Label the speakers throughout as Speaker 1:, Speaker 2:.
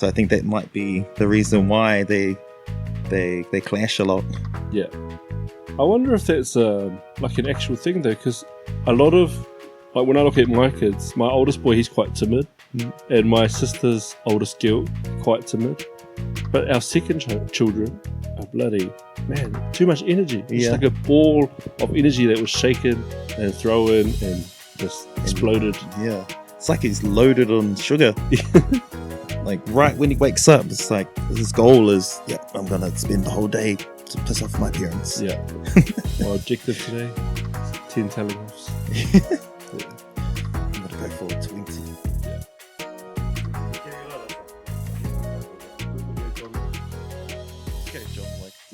Speaker 1: So I think that might be the reason why they clash a lot.
Speaker 2: Yeah. I wonder if that's like an actual thing though, because a lot of, like when I look at my kids, my oldest boy, he's quite timid, and my sister's oldest girl, quite timid. But our second children are bloody, man, too much energy. It's like a ball of energy that was shaken and thrown and just exploded.
Speaker 1: Yeah. It's like he's loaded on sugar. Like right when he wakes up, it's like his goal is, I'm going to spend the whole day to piss off my parents.
Speaker 2: Yeah. My objective today, 10 telegraphs.
Speaker 1: I'm going to go for 20.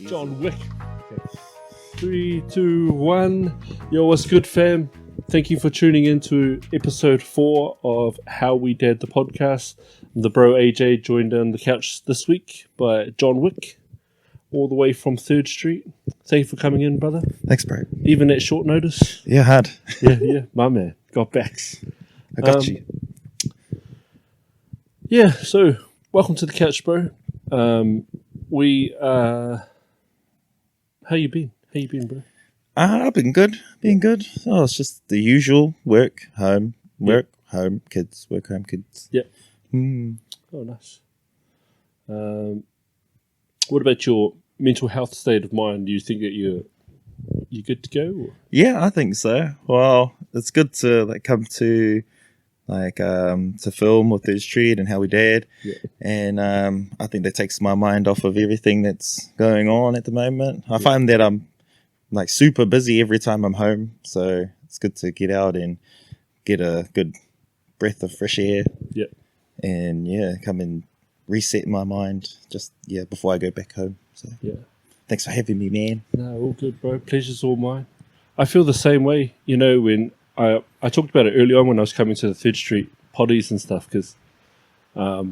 Speaker 2: John Wick. Okay. 3, 2, 1. Yo, what's good, fam? Thank you for tuning in to episode 4 of How We Dad the podcast. The bro AJ joined on the couch this week by John Wick, all the way from 3rd Street. Thank you for coming in, brother.
Speaker 1: Thanks, bro.
Speaker 2: Even at short notice.
Speaker 1: Yeah, hard.
Speaker 2: Yeah, my man. Got backs.
Speaker 1: I got you.
Speaker 2: Yeah, so welcome to the couch, bro. How you been? How you been, bro?
Speaker 1: I've been good. Oh, it's just the usual work, home, home, kids, work, home, kids.
Speaker 2: Yeah. Oh, nice. What about your mental health state of mind? Do you think that you're good to go? Or?
Speaker 1: Yeah, I think so. Well, it's good to come to to film with 3rd Street and How We Dad.
Speaker 2: Yeah.
Speaker 1: And I think that takes my mind off of everything that's going on at the moment. I find that I'm super busy every time I'm home, so it's good to get out and get a good breath of fresh air.
Speaker 2: Yeah.
Speaker 1: And come and reset my mind just before I go back home. So thanks for having me, man.
Speaker 2: No, all good, bro. Pleasure's all mine. I feel the same way. You know, when I talked about it early on when I was coming to the 3rd Street potties and stuff, because I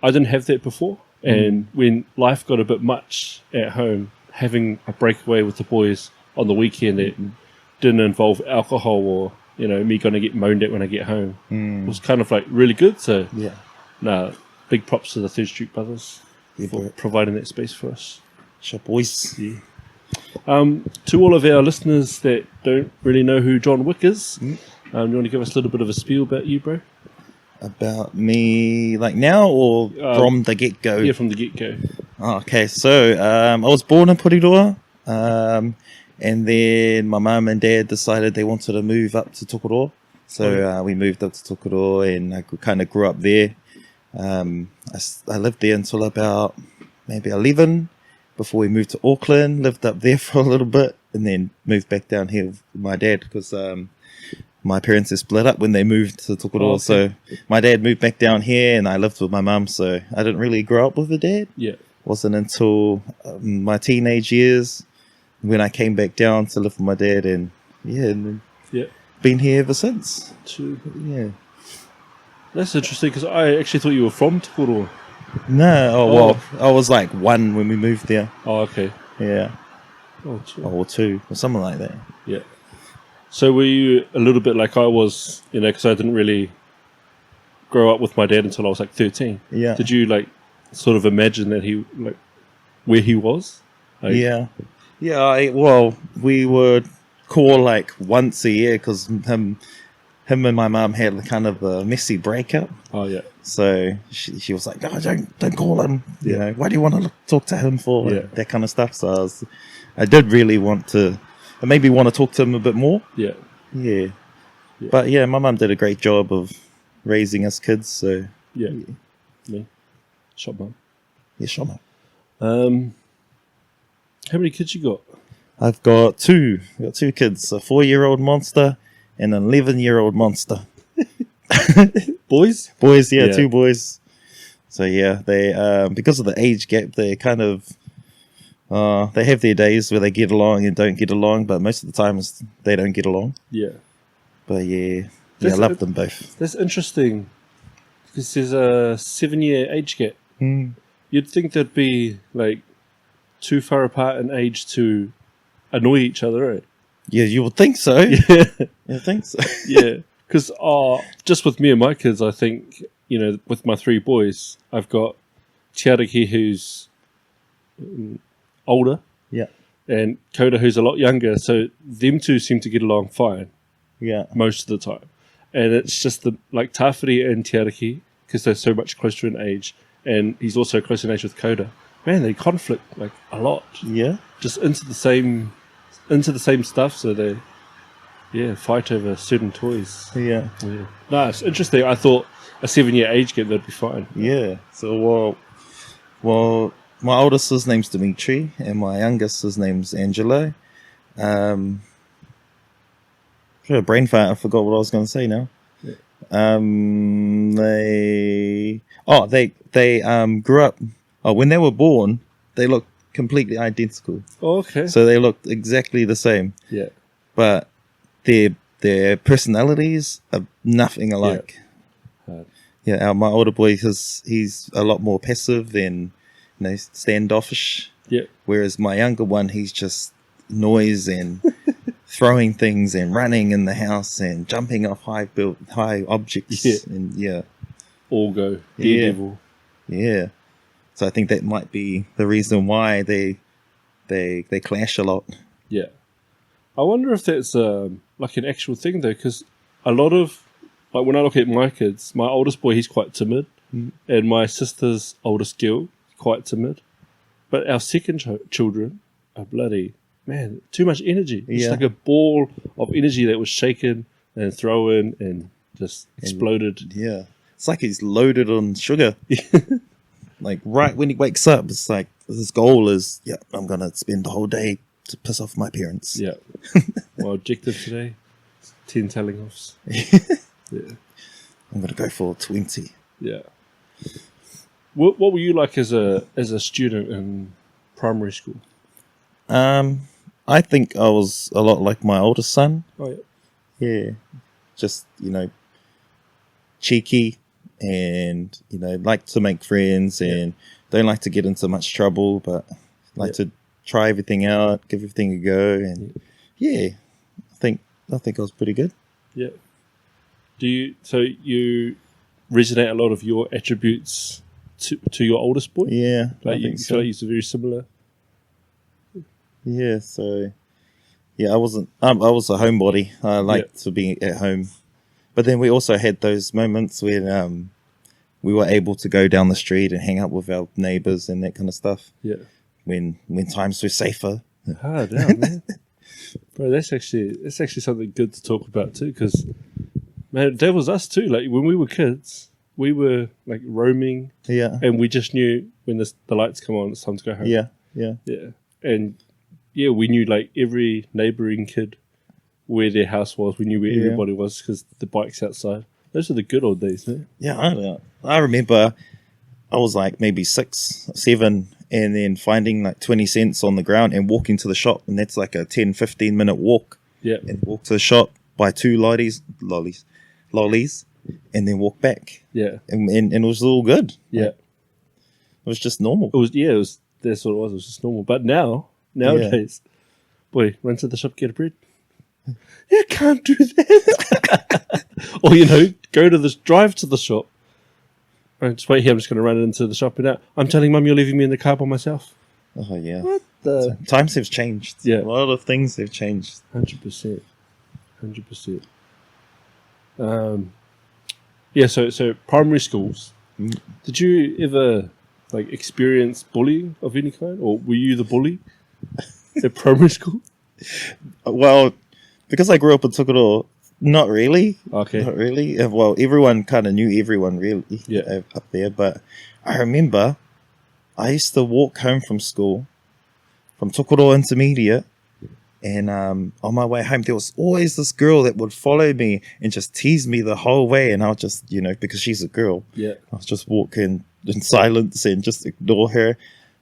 Speaker 2: didn't have that before. And when life got a bit much at home, having a breakaway with the boys on the weekend that didn't involve alcohol or, me going to get moaned at when I get home was kind of really good. So, big props to the 3rd Street brothers for providing that space for us.
Speaker 1: Sure, boys.
Speaker 2: Yeah. To all of our listeners that don't really know who John Wick is, you want to give us a little bit of a spiel about you, bro?
Speaker 1: About me, now or from the get-go?
Speaker 2: Yeah, from the get-go.
Speaker 1: Oh, okay, so I was born in Wikitoa, and then my mum and dad decided they wanted to move up to Tokoroa. So we moved up to Tokoroa, and I kind of grew up there. I lived there until about maybe 11, before we moved to Auckland, lived up there for a little bit, and then moved back down here with my dad, because my parents are split up when they moved to Tokoroa.
Speaker 2: Oh, okay.
Speaker 1: So my dad moved back down here, and I lived with my mum, so I didn't really grow up with a dad.
Speaker 2: Yeah.
Speaker 1: Wasn't until my teenage years when I came back down to live with my dad, and been here ever since.
Speaker 2: True.
Speaker 1: Yeah.
Speaker 2: That's interesting, because I actually thought you were from Tokoroa.
Speaker 1: No, well, I was 1 when we moved there.
Speaker 2: Oh, okay.
Speaker 1: Yeah.
Speaker 2: Oh, true.
Speaker 1: Or 2, or something like that.
Speaker 2: Yeah. So were you a little bit like I was, because I didn't really grow up with my dad until I was 13.
Speaker 1: Yeah.
Speaker 2: Did you sort of imagine that he, where he was?
Speaker 1: Yeah. Yeah, well, we would call once a year, because him and my mum had kind of a messy breakup.
Speaker 2: Oh, yeah.
Speaker 1: So she was like, no, don't call him. Why do you want to talk to him for?
Speaker 2: Yeah.
Speaker 1: That kind of stuff. So I did really want to talk to him a bit more.
Speaker 2: Yeah.
Speaker 1: Yeah. But my mum did a great job of raising us kids. So
Speaker 2: yeah. Me. Shot mum.
Speaker 1: Yeah, shot mum.
Speaker 2: How many kids you got?
Speaker 1: I've got 2. I've got 2 kids, a 4-year-old monster and an 11-year-old monster.
Speaker 2: Boys?
Speaker 1: Boys, 2 boys. So they because of the age gap, they kind of they have their days where they get along and don't get along, but most of the time they don't get along.
Speaker 2: Yeah.
Speaker 1: But I love them both.
Speaker 2: That's interesting, because there's a 7-year age gap. You'd think they'd be too far apart in age to annoy each other, right?
Speaker 1: Yeah, you would think so.
Speaker 2: Yeah.
Speaker 1: You think so?
Speaker 2: Yeah. Because just with me and my kids, I think, with my 3 boys, I've got Tiaraki, who's older,
Speaker 1: Yeah.
Speaker 2: and Coda, who's a lot younger. So them two seem to get along fine
Speaker 1: Yeah.
Speaker 2: most of the time. And it's just like Tawhiri and Tiaraki, because they're so much closer in age, and he's also close in age with Coda. Man, they conflict like a lot.
Speaker 1: Yeah.
Speaker 2: Just into the same stuff. So they fight over certain toys.
Speaker 1: Yeah.
Speaker 2: Yeah. Nice, interesting. I thought a 7-year age gap that'd be fine.
Speaker 1: Yeah. So well, my oldest his name's Dimitri, and my youngest his name's Angelo. Brain fart. I forgot what I was going to say now.
Speaker 2: Yeah.
Speaker 1: They grew up. Oh, when they were born, they looked completely identical.
Speaker 2: Oh, okay.
Speaker 1: So they looked exactly the same.
Speaker 2: Yeah.
Speaker 1: But their personalities are nothing alike. Yeah, my older boy, he's a lot more passive and standoffish.
Speaker 2: Yeah.
Speaker 1: Whereas my younger one, he's just noise and throwing things and running in the house and jumping off high objects.
Speaker 2: Yeah.
Speaker 1: And yeah.
Speaker 2: All go. Daredevil.
Speaker 1: Yeah. So I think that might be the reason why they clash a lot.
Speaker 2: Yeah. I wonder if that's like an actual thing though, because a lot of, like when I look at my kids, my oldest boy, he's quite timid, and my sister's oldest girl, quite timid. But our second children are bloody, man, too much energy. It's like a ball of energy that was shaken and thrown and just exploded.
Speaker 1: Yeah. It's like he's loaded on sugar. Like right when he wakes up, it's like his goal is, I'm going to spend the whole day to piss off my parents.
Speaker 2: Yeah. My objective today, 10 telling offs. Yeah.
Speaker 1: I'm going to go for 20.
Speaker 2: Yeah. What were you like as a student in primary school?
Speaker 1: I think I was a lot like my oldest son.
Speaker 2: Oh, yeah.
Speaker 1: Yeah. Just, cheeky and, like to make friends and don't like to get into much trouble, but like to try everything out, give everything a go. And I think I was pretty good.
Speaker 2: Yeah. So you resonate a lot of your attributes to your oldest boy?
Speaker 1: Yeah.
Speaker 2: Like
Speaker 1: I think
Speaker 2: you
Speaker 1: so.
Speaker 2: feel like you're very similar?
Speaker 1: Yeah, so I was a homebody. I liked to be at home. But then we also had those moments when we were able to go down the street and hang out with our neighbors and that kind of stuff.
Speaker 2: Yeah.
Speaker 1: When times were safer.
Speaker 2: Damn, man. Bro, that's actually something good to talk about too, because man, that was us too. Like when we were kids, we were like roaming, and we just knew when the lights come on, it's time to go home.
Speaker 1: Yeah.
Speaker 2: And we knew like every neighboring kid where their house was. We knew where everybody was because the bike's outside. Those are the good old days, man.
Speaker 1: Yeah, I remember I was like maybe 6, 7, and then finding like 20 cents on the ground and walking to the shop, and that's like a 10-15 minute walk.
Speaker 2: Yeah.
Speaker 1: And walk to the shop, buy 2 lollies, and then walk back.
Speaker 2: Yeah.
Speaker 1: And it was all good.
Speaker 2: Yeah.
Speaker 1: Like, it was just normal.
Speaker 2: It was that's what it was. It was just normal. But nowadays, boy, run to the shop, get a bread. You can't do that. Or drive to the shop. Right, just wait here. I'm just going to run into the shop and out. I'm telling Mum you're leaving me in the car by myself.
Speaker 1: Oh yeah.
Speaker 2: What the?
Speaker 1: Times have changed.
Speaker 2: Yeah.
Speaker 1: A lot of things have changed.
Speaker 2: 100%. So primary schools. Did you ever like experience bullying of any kind, or were you the bully at primary school?
Speaker 1: Well, because I grew up in Tokoro, not really.
Speaker 2: Okay.
Speaker 1: Not really. Well, everyone kind of knew everyone really up there. But I remember I used to walk home from school, from Tokoro Intermediate, and on my way home, there was always this girl that would follow me and just tease me the whole way. And I'll just, because she's a girl, I'll just walk in silence and just ignore her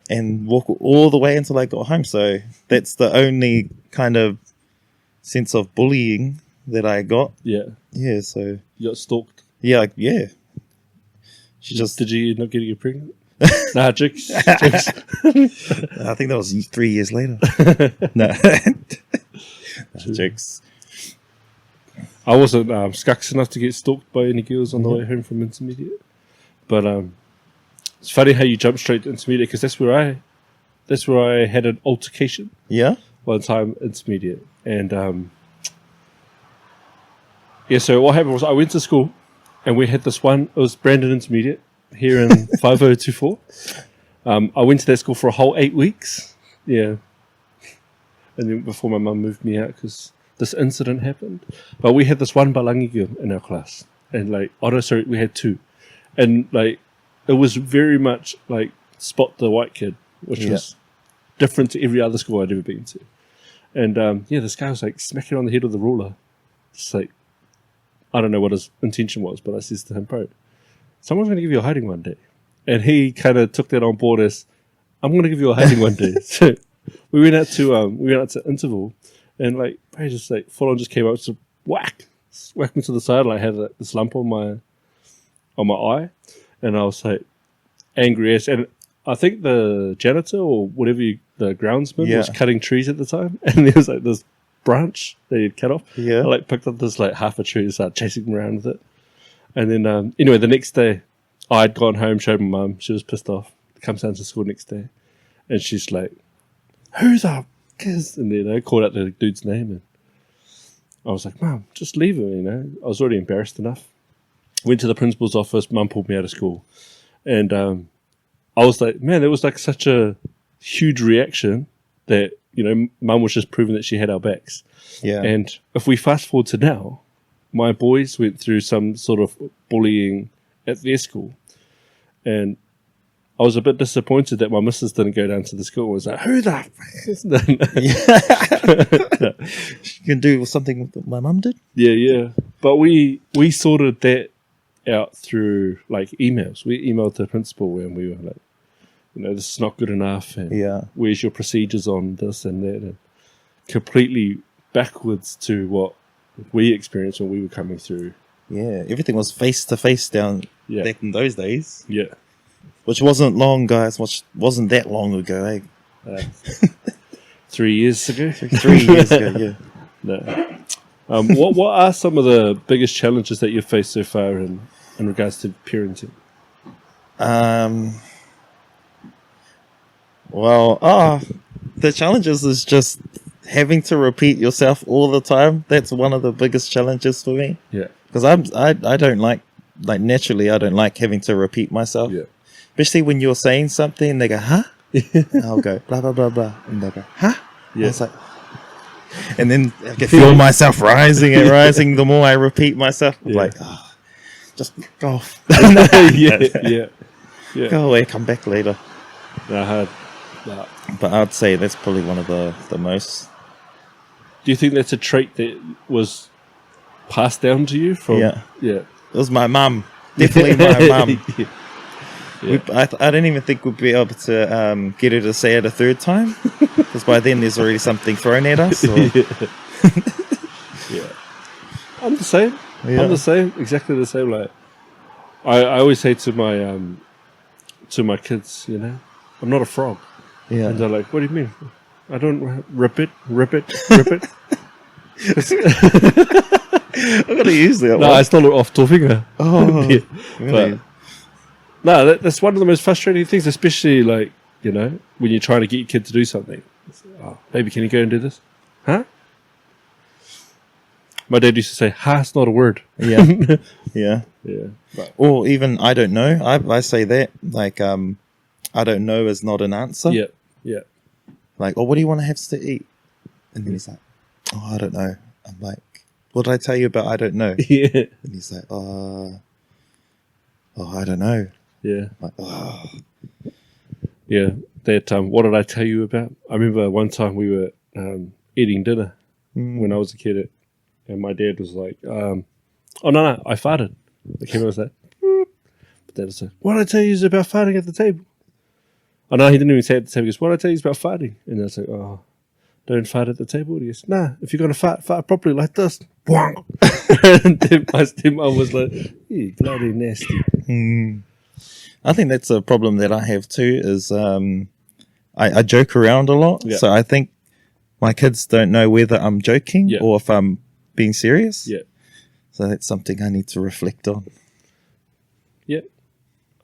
Speaker 1: and walk all the way until I got home. So that's the only kind of sense of bullying that I got. Yeah. Yeah, so...
Speaker 2: You got stalked?
Speaker 1: Yeah. She just...
Speaker 2: Did you end up getting you pregnant? Nah, jokes.
Speaker 1: I think that was 3 years later. No. Jokes.
Speaker 2: I wasn't scucks enough to get stalked by any girls on the way home from intermediate. But It's funny how you jump straight to intermediate because that's where I had an altercation
Speaker 1: Yeah.
Speaker 2: one time, intermediate. And so what happened was I went to school and we had this one, it was Brandon Intermediate here in 5024. I went to that school for a whole 8 weeks. Yeah. And then before my mum moved me out because this incident happened. But we had this one Balangi girl in our class. And we had two. And it was very much like spot the white kid, which was different to every other school I'd ever been to. And this guy was smacking on the head with the ruler. Just I don't know what his intention was, but I says to him, bro, someone's going to give you a hiding one day. And he kind of took that on board as, I'm going to give you a hiding one day. So we went out to interval, and bro just full on just came up to whacked me to the side. And I had this lump on my eye, and I was angry as. And I think the janitor or whatever the groundsman was cutting trees at the time, and there was this branch that he'd cut off.
Speaker 1: Yeah.
Speaker 2: I picked up this half a tree and started chasing him around with it. And then anyway, the next day I'd gone home, showed my mum. She was pissed off. Comes down to school next day, and she's like, "Who's up, kids?" And then I called out the dude's name, and I was like, "Mum, just leave him." I was already embarrassed enough. Went to the principal's office. Mum pulled me out of school, and I was like, "Man, that was such a huge reaction that Mum was just proving that she had our backs."
Speaker 1: Yeah.
Speaker 2: And if we fast forward to now, my boys went through some sort of bullying at their school, and I was a bit disappointed that my missus didn't go down to the school and was like, "Who the f-" No.
Speaker 1: She can do something that my mum did.
Speaker 2: Yeah. But we sorted that out through emails. We emailed the principal and we were like, this is not good enough. And where's your procedures on this and that? And completely backwards to what we experienced when we were coming through.
Speaker 1: Yeah, everything was face to face down back in those days.
Speaker 2: Yeah.
Speaker 1: Which wasn't long, guys. Which wasn't that long ago, eh?
Speaker 2: 3 years ago.
Speaker 1: 3 years ago, yeah.
Speaker 2: No. What are some of the biggest challenges that you've faced so far in regards to parenting?
Speaker 1: The challenges is just having to repeat yourself all the time. That's one of the biggest challenges for me.
Speaker 2: Yeah.
Speaker 1: Because I don't naturally I don't like having to repeat myself.
Speaker 2: Yeah.
Speaker 1: Especially when you're saying something and they go, huh? And I'll go, blah, blah, blah, blah. And they'll go, huh?
Speaker 2: Yeah.
Speaker 1: It's and then I can feel myself rising and rising the more I repeat myself. I'm just go off.
Speaker 2: Yeah.
Speaker 1: Go away, come back later.
Speaker 2: Hard.
Speaker 1: But I'd say that's probably one of the most.
Speaker 2: Do you think that's a trait that was passed down to you from?
Speaker 1: Yeah.
Speaker 2: It
Speaker 1: was my mum. Definitely my mum.
Speaker 2: Yeah.
Speaker 1: I don't even think we'd be able to get her to say it a third time, because by then there's already something thrown at us. Or...
Speaker 2: Yeah. I'm the same.
Speaker 1: Yeah.
Speaker 2: I'm the same. Exactly the same. I always say to my kids, I'm not a frog.
Speaker 1: Yeah.
Speaker 2: And they're like, "What do you mean?" I don't rip it.
Speaker 1: I'm gonna use that.
Speaker 2: No, I stole it off Torfinger.
Speaker 1: Oh,
Speaker 2: yeah.
Speaker 1: really?
Speaker 2: But that's one of the most frustrating things, especially when you're trying to get your kid to do something. Oh, baby, can you go and do this? Huh? My dad used to say, "Ha, it's not a word."
Speaker 1: Yeah, yeah.
Speaker 2: But,
Speaker 1: or even I don't know. I say that I don't know is not an answer.
Speaker 2: Yeah.
Speaker 1: Oh, what do you want to have to eat? And then he's like, "Oh, I don't know." I'm like, "What did I tell you about I don't know?"
Speaker 2: Yeah.
Speaker 1: And he's like, "Oh, I don't know."
Speaker 2: Yeah.
Speaker 1: I'm like, oh.
Speaker 2: Yeah. That what did I tell you about? I remember one time we were eating dinner when I was a kid, and my dad was like, "Oh no, I farted." I came out and was like, but Dad was like, "What did I tell you about farting at the table?" Oh no, he didn't even say it at the table. He goes, "What did I tell you about farting?" And I was like, "Oh, don't fart at the table." He goes, "Nah, if you're gonna fart properly like this." And then my stepmom was like, "You bloody nasty."
Speaker 1: I think that's a problem that I have too. Is I joke around a lot, so I think my kids don't know whether I'm joking or if I'm being serious.
Speaker 2: Yeah.
Speaker 1: So that's something I need to reflect on.
Speaker 2: Yeah,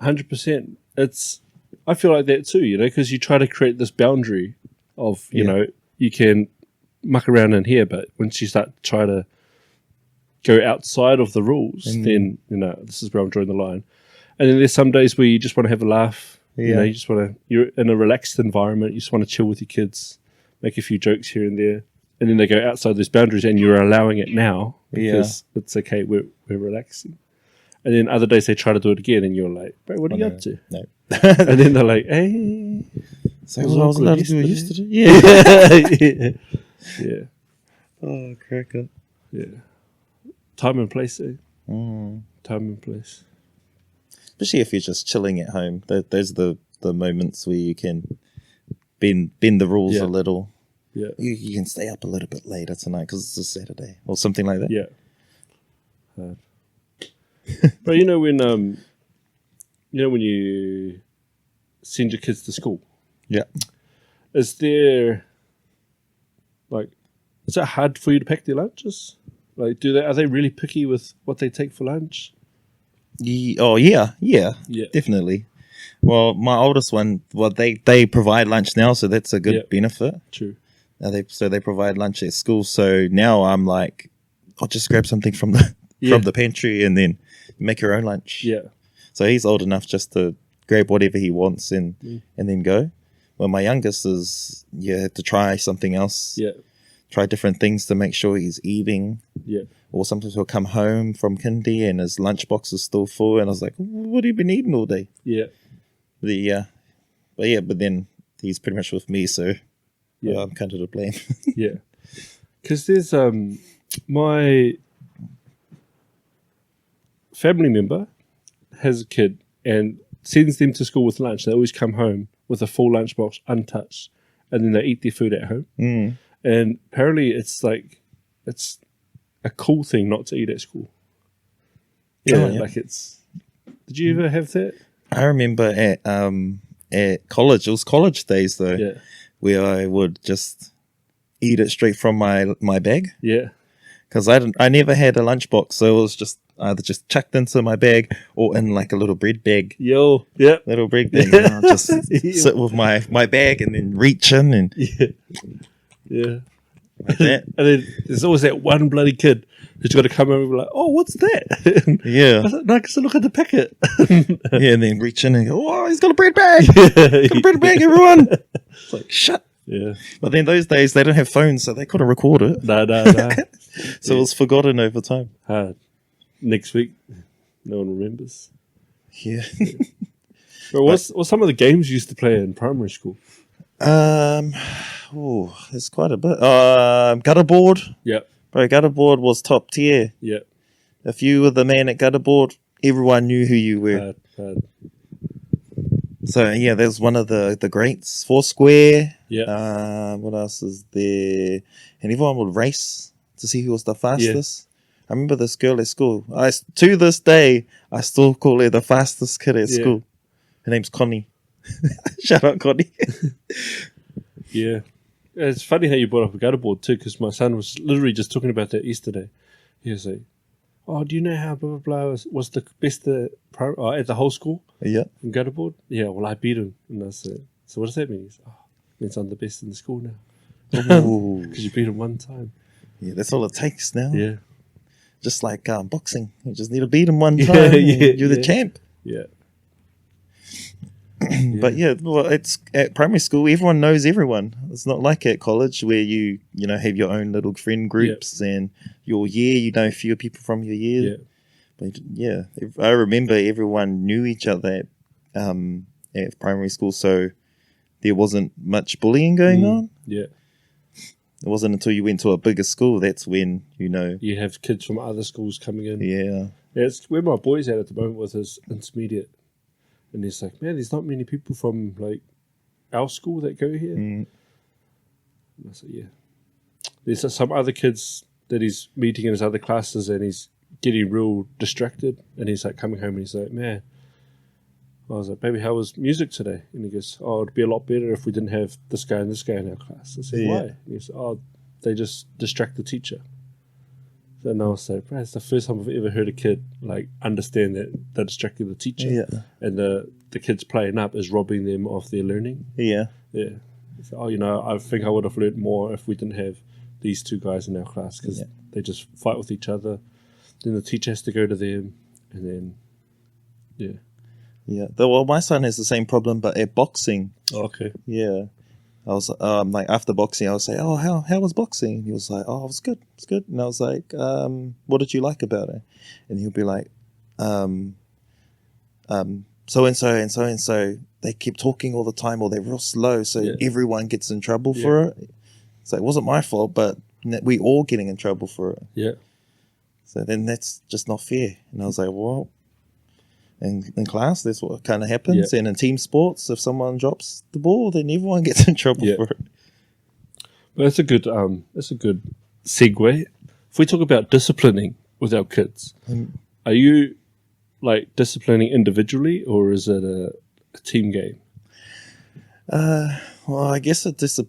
Speaker 2: 100%. I feel like that too, you know, because you try to create this boundary of, you know, you can muck around in here, but once you start to try to go outside of the rules, then, you know, this is where I'm drawing the line. And then there's some days where you just want to have a laugh. You know, you're in a relaxed environment. You just want to chill with your kids, make a few jokes here and there. And then they go outside those boundaries and you're allowing it now because it's okay. We're relaxing. And then other days they try to do it again and you're like, bro, what are you up to?
Speaker 1: No.
Speaker 2: And then they're like, hey.
Speaker 1: So I was allowed to do it yesterday?
Speaker 2: Yeah.
Speaker 1: Oh, crack up.
Speaker 2: Yeah. Time and place, eh? Time and place.
Speaker 1: Especially if you're just chilling at home. Those are the moments where you can bend the rules a little.
Speaker 2: Yeah.
Speaker 1: You can stay up a little bit later tonight because it's a Saturday or something like that.
Speaker 2: Yeah. But you know when you send your kids to school, is there is it hard for you to pack their lunches? Like, are they really picky with what they take for lunch?
Speaker 1: Yeah, definitely. Well, my oldest one, they provide lunch now, so that's a good benefit.
Speaker 2: True.
Speaker 1: They provide lunch at school, so now I'm like, I'll just grab something from the pantry and then make your own lunch.
Speaker 2: Yeah.
Speaker 1: So he's old enough just to grab whatever he wants and then go. Well, my youngest is have to try something else.
Speaker 2: Yeah.
Speaker 1: Try different things to make sure he's eating.
Speaker 2: Yeah.
Speaker 1: Or sometimes he'll come home from kindy and his lunchbox is still full, and I was like, "What have you been eating all day?"
Speaker 2: Yeah.
Speaker 1: But then he's pretty much with me, so I'm kind of to blame.
Speaker 2: Yeah. Because there's my family member has a kid and sends them to school with lunch. They always come home with a full lunchbox untouched, and then they eat their food at home. And apparently it's a cool thing not to eat at school. Like it's... Did you ever have that?
Speaker 1: I remember at college, it was college days though, where I would just eat it straight from my bag.
Speaker 2: Yeah.
Speaker 1: Because I never had a lunchbox, so it was just either just chucked into my bag or in like a little bread bag. Little bread thing. And I'll just sit with my bag and then reach in and like that.
Speaker 2: And then there's always that one bloody kid who's got to come over and be like, "Oh, what's that?"
Speaker 1: Yeah.
Speaker 2: I was like, "No, because I look at the packet."
Speaker 1: And then reach in and go, "Oh, he's got a bread bag! He's got a bread bag, everyone!" It's like, shut.
Speaker 2: Yeah.
Speaker 1: But then those days they don't have phones, so they couldn't record it.
Speaker 2: No.
Speaker 1: So it was forgotten over time.
Speaker 2: Next week, no one remembers.
Speaker 1: Yeah.
Speaker 2: But what's some of the games you used to play in primary school?
Speaker 1: There's quite a bit. Gutterboard.
Speaker 2: Yeah.
Speaker 1: Bro, gutterboard was top tier.
Speaker 2: Yeah.
Speaker 1: If you were the man at gutterboard, everyone knew who you were. So yeah, there's one of the greats. Foursquare.
Speaker 2: Yeah.
Speaker 1: What else is there? And everyone would race to see who was the fastest. I remember this girl at school. To this day, I still call her the fastest kid at school. Her name's Connie. Shout out, Connie.
Speaker 2: Yeah. It's funny how you brought up a gutterboard too, because my son was literally just talking about that yesterday. He was like, "Oh, do you know how blah, blah, blah was the best at the whole school?"
Speaker 1: Yeah.
Speaker 2: In gutterboard? Yeah, well, I beat him. And I said, "So what does that mean?" He's, "Oh, it means I'm the best in the school now." Because you beat him one time.
Speaker 1: Yeah, that's all it takes now.
Speaker 2: Yeah.
Speaker 1: Just like boxing. You just need to beat him one time. You're the champ.
Speaker 2: Yeah.
Speaker 1: But well, it's at primary school, everyone knows everyone. It's not like at college where you have your own little friend groups and your year, you know, fewer people from your year. But I remember everyone knew each other at primary school, so there wasn't much bullying going on.
Speaker 2: Yeah.
Speaker 1: It wasn't until you went to a bigger school that's when,
Speaker 2: you have kids from other schools coming in.
Speaker 1: Yeah.
Speaker 2: It's where my boy's at the moment with his intermediate. And he's like, "Man, there's not many people from like our school that go here." And I said, "Yeah." There's some other kids that he's meeting in his other classes, and he's getting real distracted. And he's like coming home, and he's like, "Man," I was like, "Baby, how was music today?" And he goes, "Oh, it'd be a lot better if we didn't have this guy and this guy in our class." I said, "Why?" And he said, "Oh, they just distract the teacher. And I was like, bro, it's the first time I've ever heard a kid like understand that they're distracting the teacher, and the kids playing up is robbing them of their learning.
Speaker 1: Yeah.
Speaker 2: So, I think I would have learned more if we didn't have these two guys in our class, because they just fight with each other. Then the teacher has to go to them, and then
Speaker 1: Well, my son has the same problem, but at boxing.
Speaker 2: Okay.
Speaker 1: Yeah. I was like, after boxing, I would say, "Oh, how was boxing?" And he was like, "Oh, it was good. It's good." And I was like, "What did you like about it?" And he'll be like, so and so and so and so. They keep talking all the time, or they're real slow, so everyone gets in trouble for it. So it wasn't my fault, but we all getting in trouble for it.
Speaker 2: Yeah.
Speaker 1: So then that's just not fair. And I was like, well, in class, that's what kind of happens. And in team sports, if someone drops the ball, then everyone gets in trouble for it.
Speaker 2: Well, that's a good segue. If we talk about disciplining with our kids, are you like disciplining individually, or is it a team game?
Speaker 1: Well, I guess it just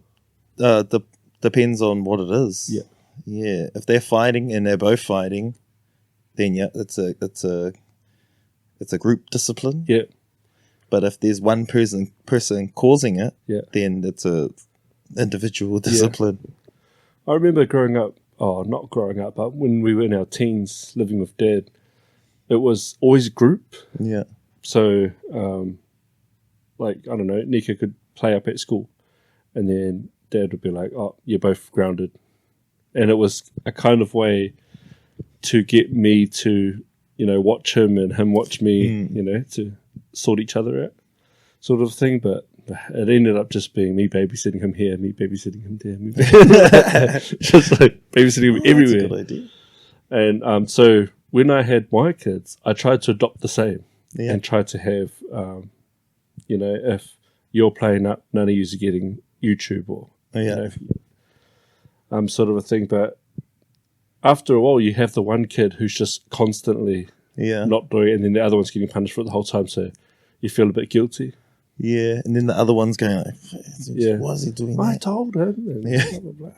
Speaker 1: depends on what it is. Yeah. If they're fighting and they're both fighting, then it's a group discipline.
Speaker 2: Yeah.
Speaker 1: But if there's one person causing it, then it's a individual discipline.
Speaker 2: I remember growing up. Oh, not growing up, but when we were in our teens, living with Dad, it was always group.
Speaker 1: Yeah.
Speaker 2: So, like, I don't know, Nika could play up at school, and then Dad would be like, "Oh, you're both grounded," and it was a kind of way to get me to, watch him and him watch me, to sort each other out, sort of thing. But it ended up just being me babysitting him here, me babysitting him there, just like babysitting him everywhere.
Speaker 1: That's a good idea.
Speaker 2: And so when I had my kids, I tried to adopt the same and tried to have, if you're playing up, none of you are getting YouTube or sort of a thing. But after a while, you have the one kid who's just constantly not doing it, and then the other one's getting punished for it the whole time, so you feel a bit guilty.
Speaker 1: Yeah, and then the other one's going like, why is he doing that?
Speaker 2: I told him. And blah, blah, blah.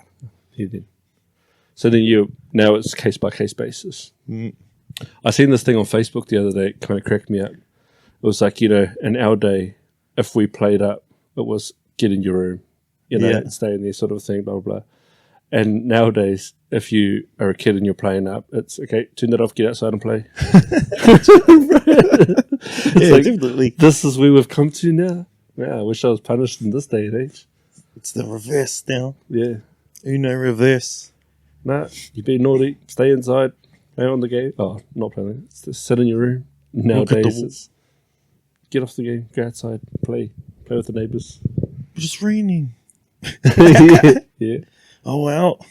Speaker 2: Then. So then now it's case-by-case basis. I seen this thing on Facebook the other day, it kind of cracked me up. It was like, in our day, if we played up, it was get in your room, stay in there sort of thing, blah, blah, blah. And nowadays, if you are a kid and you're playing up, it's, okay, turn that off, get outside and play.
Speaker 1: Definitely.
Speaker 2: This is where we've come to now. Yeah, I wish I was punished in this day and age.
Speaker 1: It's the reverse now.
Speaker 2: Yeah.
Speaker 1: Uno reverse.
Speaker 2: Nah, you be naughty, stay inside, play on the game. Oh, not playing. It's just sit in your room. Nowadays, it's get off the game, go outside, play with the neighbours.
Speaker 1: It's just raining.
Speaker 2: Yeah.
Speaker 1: Oh, well.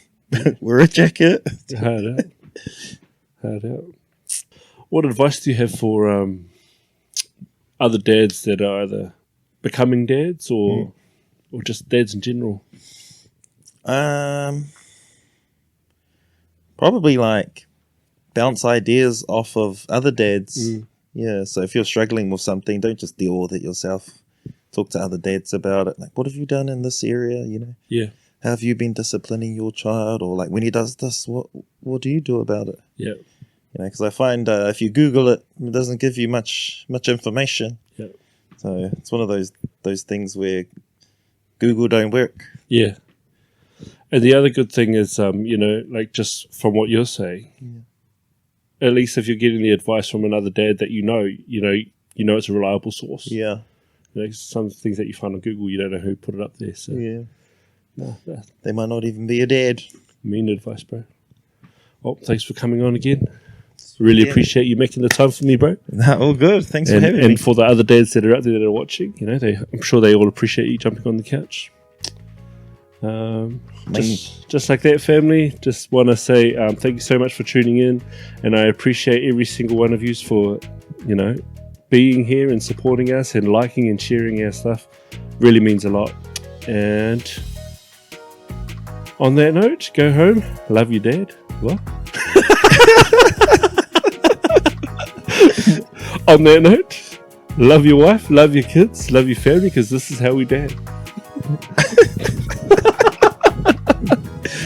Speaker 1: Wear a jacket.
Speaker 2: Hard out. What advice do you have for other dads that are either becoming dads or just dads in general?
Speaker 1: Probably like bounce ideas off of other dads. Yeah, so if you're struggling with something, don't just deal with it yourself. Talk to other dads about it. Like, what have you done in this area?
Speaker 2: Yeah.
Speaker 1: How have you been disciplining your child? Or like when he does this, what do you do about it?
Speaker 2: Yeah.
Speaker 1: Because I find if you Google it, it doesn't give you much information.
Speaker 2: Yeah.
Speaker 1: So it's one of those things where Google don't work.
Speaker 2: Yeah. And the other good thing is, like just from what you're saying, at least if you're getting the advice from another dad that you know it's a reliable source.
Speaker 1: Yeah.
Speaker 2: Some things that you find on Google, you don't know who put it up there. So
Speaker 1: they might not even be a dad.
Speaker 2: Mean advice, bro. Well, thanks for coming on again. Really appreciate you making the time for me, bro.
Speaker 1: All good. Thanks for having me.
Speaker 2: And for the other dads that are out there that are watching, I'm sure they all appreciate you jumping on the couch. Just like that, family, just want to say thank you so much for tuning in, and I appreciate every single one of you for being here and supporting us and liking and sharing our stuff. Really means a lot. And on that note, go home, love your dad. What? On that note, love your wife, love your kids, love your family, because this is how we dad.